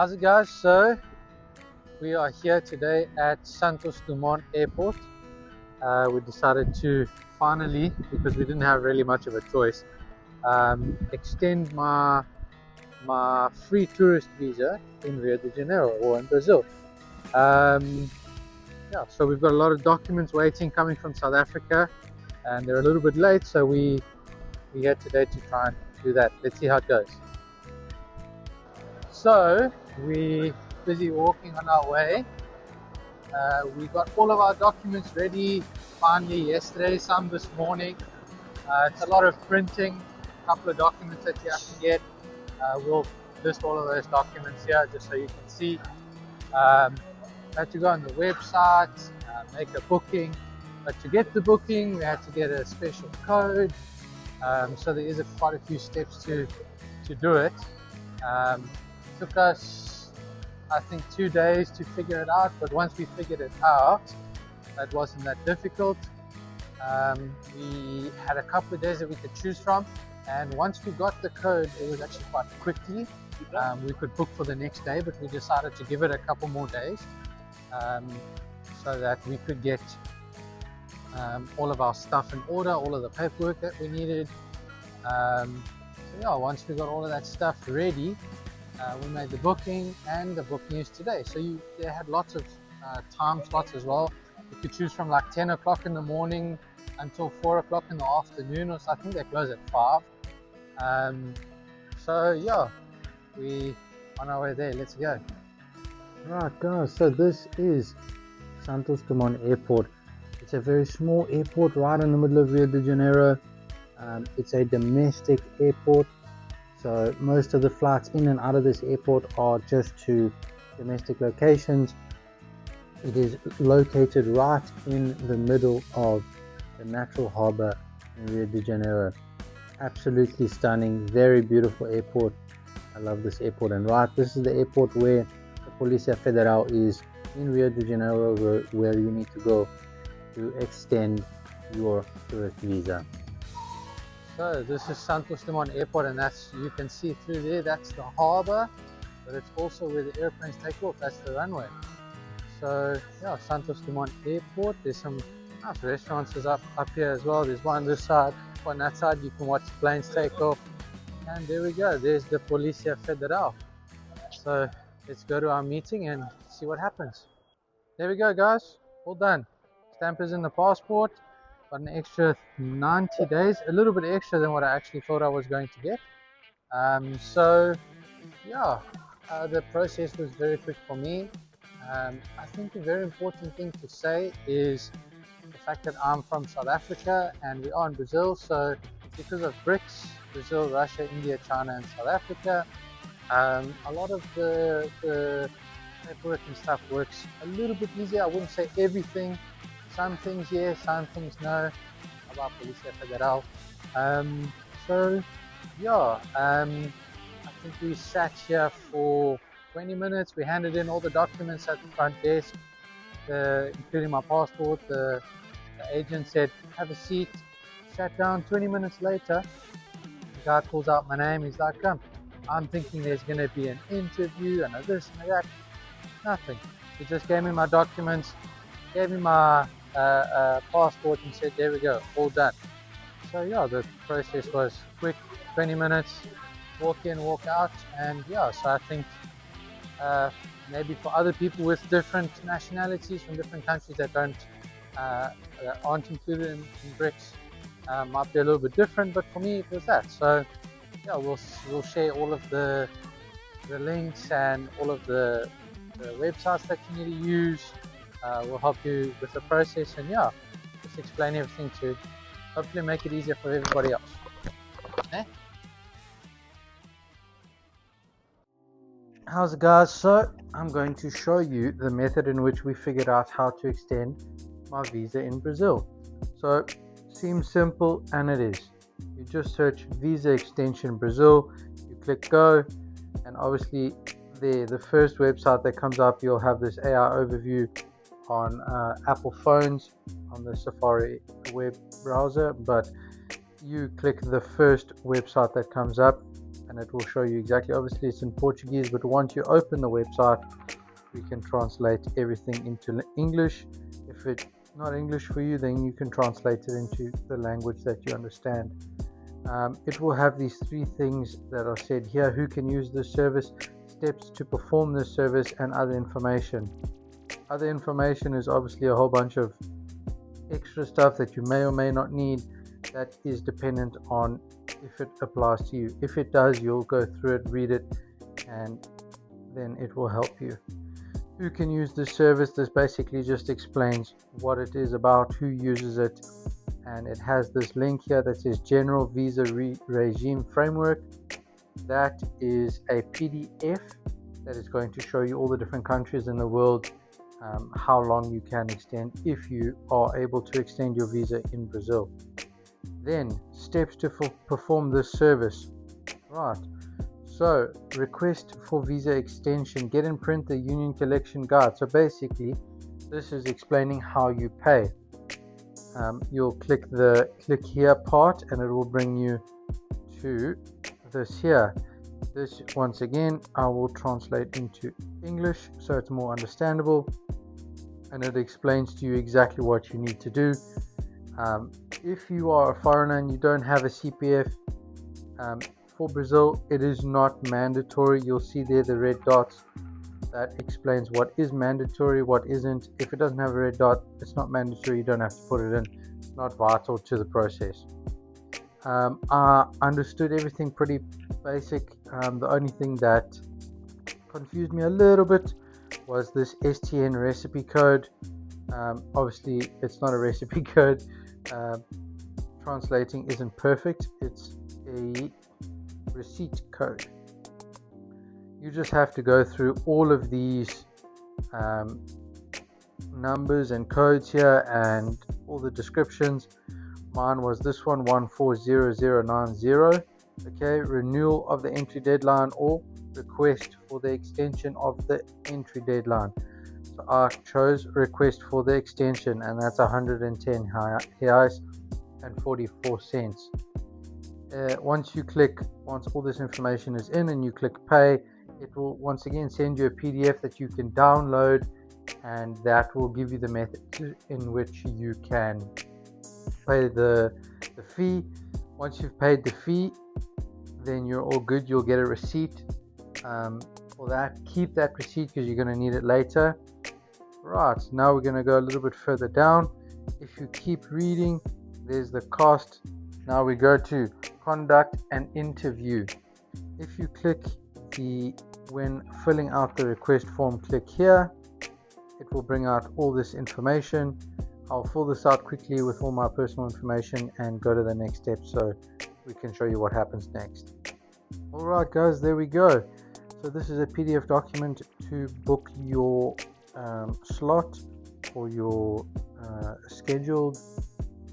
How's it guys? So we are here today at Santos Dumont Airport. We decided to finally, because we didn't have really much of a choice, extend my free tourist visa in Rio de Janeiro or in Brazil. Yeah, so we've got a lot of documents waiting coming from South Africa, and they're a little bit late, so we're here today to try and do that. Let's see how it goes. So we're busy walking on our way. We got all of our documents ready finally yesterday, some this morning. It's a lot of printing, a couple of documents that you have to get. We'll list all of those documents here just so you can see. Had to go on the website, make a booking, but to get the booking we had to get a special code. So there is quite a few steps to do it. Took us, I think, 2 days to figure it out, but once we figured it out, it wasn't that difficult. We had a couple of days that we could choose from, and once we got the code, it was actually quite quickly. We could book for the next day, but we decided to give it a couple more days so that we could get all of our stuff in order, all of the paperwork that we needed. So yeah, once we got all of that stuff ready, we made the booking, and the booking is today. So they had lots of time slots as well. You could choose from like 10 o'clock in the morning until 4 o'clock in the afternoon, or so. I think they close at 5. So yeah, we on our way there. Let's go. Right guys, so this is Santos Dumont Airport. It's a very small airport right in the middle of Rio de Janeiro. It's a domestic airport, so most of the flights in and out of this airport are just to domestic locations. It is located right in the middle of the natural harbor in Rio de Janeiro. Absolutely stunning, very beautiful airport. I love this airport. And right, this is the airport where the Polícia Federal is in Rio de Janeiro, where you need to go to extend your tourist visa. So this is Santos Dumont Airport, and that's, you can see through there, that's the harbor, but it's also where the airplanes take off. That's the runway. So yeah, Santos Dumont Airport. There's some nice restaurants up here as well. There's one on this side, on that side you can watch the planes take off. And there we go, there's the Polícia Federal. So let's go to our meeting and see what happens. There we go guys, all done. Stamp is in the passport. Got an extra 90 days, a little bit extra than what I actually thought I was going to get. So yeah, the process was very quick for me. I think a very important thing to say is the fact that I'm from South Africa and we are in Brazil. So because of BRICS, Brazil, Russia, India, China and South Africa, a lot of the paperwork and stuff works a little bit easier. I wouldn't say everything. Some things yes, some things no about Polícia Federal. So yeah, I think we sat here for 20 minutes. We handed in all the documents at the front desk, including my passport. The agent said, have a seat. Sat down. 20 minutes later, the guy calls out my name. He's like, come. I'm thinking there's going to be an interview and a this and a that. Nothing. He just gave me my documents, gave me my passport and said, there we go, all done. So yeah, the process was quick, 20 minutes, walk in, walk out. And yeah, so I think maybe for other people with different nationalities from different countries that aren't included in BRICS, might be a little bit different, but for me it was that. So yeah, we'll share all of the links and all of the websites that you need to use. We'll help you with the process, and yeah, just explain everything to hopefully make it easier for everybody else. Okay? How's it guys? So I'm going to show you the method in which we figured out how to extend my visa in Brazil. So seems simple, and it is. You just search visa extension Brazil, you click go, and obviously the first website that comes up, you'll have this AI overview on Apple phones on the Safari web browser, but you click the first website that comes up and it will show you exactly. Obviously it's in Portuguese, but once you open the website, we can translate everything into English. If it's not English for you, then you can translate it into the language that you understand. It will have these three things that are said here: who can use this service, steps to perform this service, and other information. Other information is obviously a whole bunch of extra stuff that you may or may not need. That is dependent on if it applies to you. If it does, you'll go through it, read it, and then it will help you. Who can use this service? This basically just explains what it is about, who uses it, and it has this link here that says General Visa Regime Framework. That is a PDF that is going to show you all the different countries in the world, how long you can extend if you are able to extend your visa in Brazil. Then steps to perform this service. Right, so request for visa extension, get and print the Union Collection Guide. So basically this is explaining how you pay. You'll click the click here part and it will bring you to this here. This once again I will translate into English so it's more understandable, and it explains to you exactly what you need to do. If you are a foreigner and you don't have a CPF, for Brazil it is not mandatory. You'll see there the red dots that explains what is mandatory, what isn't. If it doesn't have a red dot, it's not mandatory. You don't have to put it in. It's not vital to the process. I understood everything pretty basic. The only thing that confused me a little bit was this STN recipe code. Obviously it's not a recipe code. Translating isn't perfect. It's a receipt code. You just have to go through all of these numbers and codes here and all the descriptions. Mine was this one, 140090. Okay, renewal of the entry deadline or request for the extension of the entry deadline. So I chose request for the extension, and that's 110 reais and 44 cents. Once all this information is in and you click pay, it will once again send you a PDF that you can download, and that will give you the method in which you can pay the fee. Once you've paid the fee, then you're all good. You'll get a receipt for that. Keep that receipt because you're going to need it later. Right, now we're going to go a little bit further down. If you keep reading, there's the cost. Now we go to conduct an interview. If you click when filling out the request form, click here, it will bring out all this information. I'll fill this out quickly with all my personal information and go to the next step so we can show you what happens next. Alright guys, there we go. So this is a PDF document to book your slot for your scheduled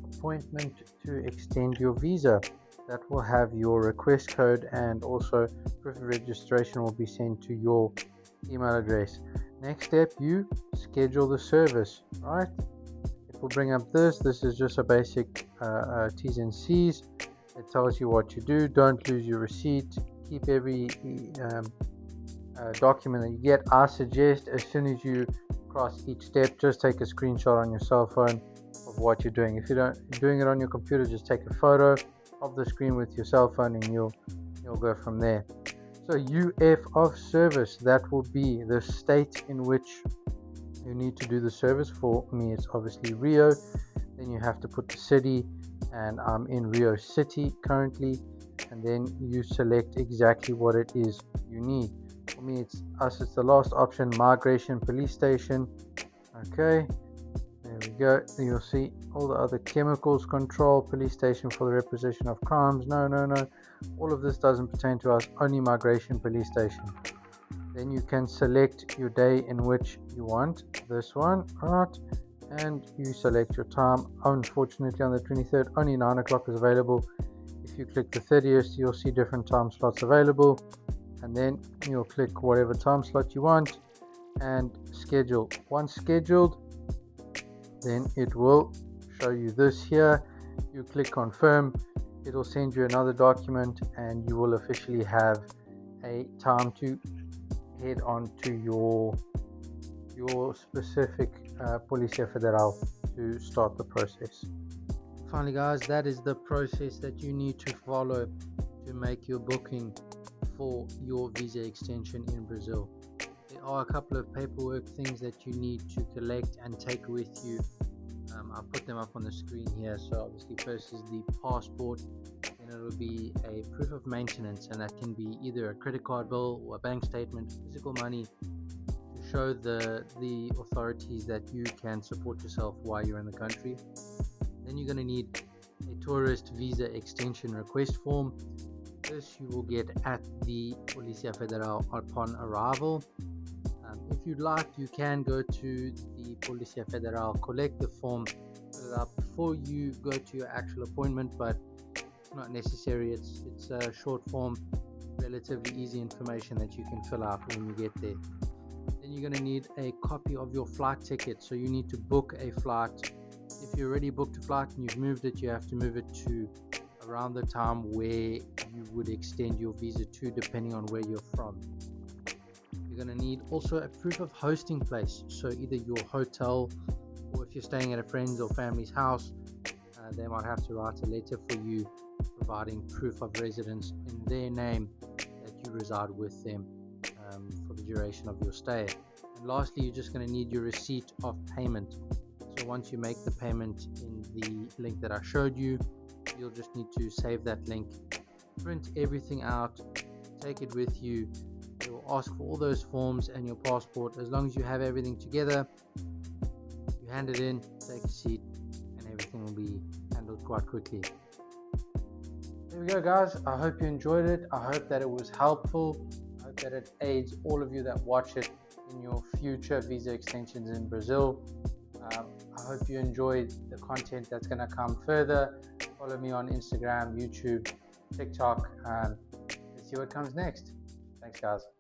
appointment to extend your visa. That will have your request code, and also proof of registration will be sent to your email address. Next step, you schedule the service. Right, it will bring up this is just a basic T's and C's. It tells you what you do. Don't lose your receipt. Keep every document that you get. I suggest as soon as you cross each step, just take a screenshot on your cell phone of what you're doing. If you're doing it on your computer, just take a photo of the screen with your cell phone and you'll go from there. So UF of service, that will be the state in which you need to do the service. For me it's obviously Rio. Then you have to put the city, and I'm in Rio City currently, and then you select exactly what it is you need. For me it's the last option, migration police station. Okay, there we go. You'll see all the other chemicals control, police station for the repression of crimes. No, all of this doesn't pertain to us, only migration police station. Then you can select your day in which you want this one, right, and you select your time. Unfortunately on the 23rd only 9 o'clock is available. If you click the 30th, you'll see different time slots available, and then you'll click whatever time slot you want and schedule. Once scheduled, then it will show you this here. You click confirm, it'll send you another document, and you will officially have a time to head on to your specific Polícia Federal to start the process. Finally, guys, that is the process that you need to follow to make your booking for your visa extension in Brazil. There are a couple of paperwork things that you need to collect and take with you. I'll put them up on the screen here. So obviously first is the passport, then it will be a proof of maintenance, and that can be either a credit card bill or a bank statement, physical money, to show the authorities that you can support yourself while you're in the country. Then you're going to need a tourist visa extension request form. This you will get at the Polícia Federal upon arrival. If you'd like, you can go to the Polícia Federal, collect the form, fill it out before you go to your actual appointment, but it's not necessary. It's a short form, relatively easy information that you can fill out when you get there. Then you're going to need a copy of your flight ticket, so you need to book a flight. If you already booked a flight and you've moved it, you have to move it to around the time where you would extend your visa to, depending on where you're from. You're going to need also a proof of hosting place, so either your hotel, or if you're staying at a friend's or family's house, they might have to write a letter for you providing proof of residence in their name that you reside with them for the duration of your stay. And lastly, you're just going to need your receipt of payment. So once you make the payment in the link that I showed you, you'll just need to save that link, print everything out, take it with you. It will ask for all those forms and your passport. As long as you have everything together, you hand it in, take a seat, and everything will be handled quite quickly. There we go, guys. I hope you enjoyed it. I hope that it was helpful. I hope that it aids all of you that watch it in your future visa extensions in Brazil. I hope you enjoyed the content that's going to come further. Follow me on Instagram, YouTube, TikTok, and let's see what comes next. Thanks, guys.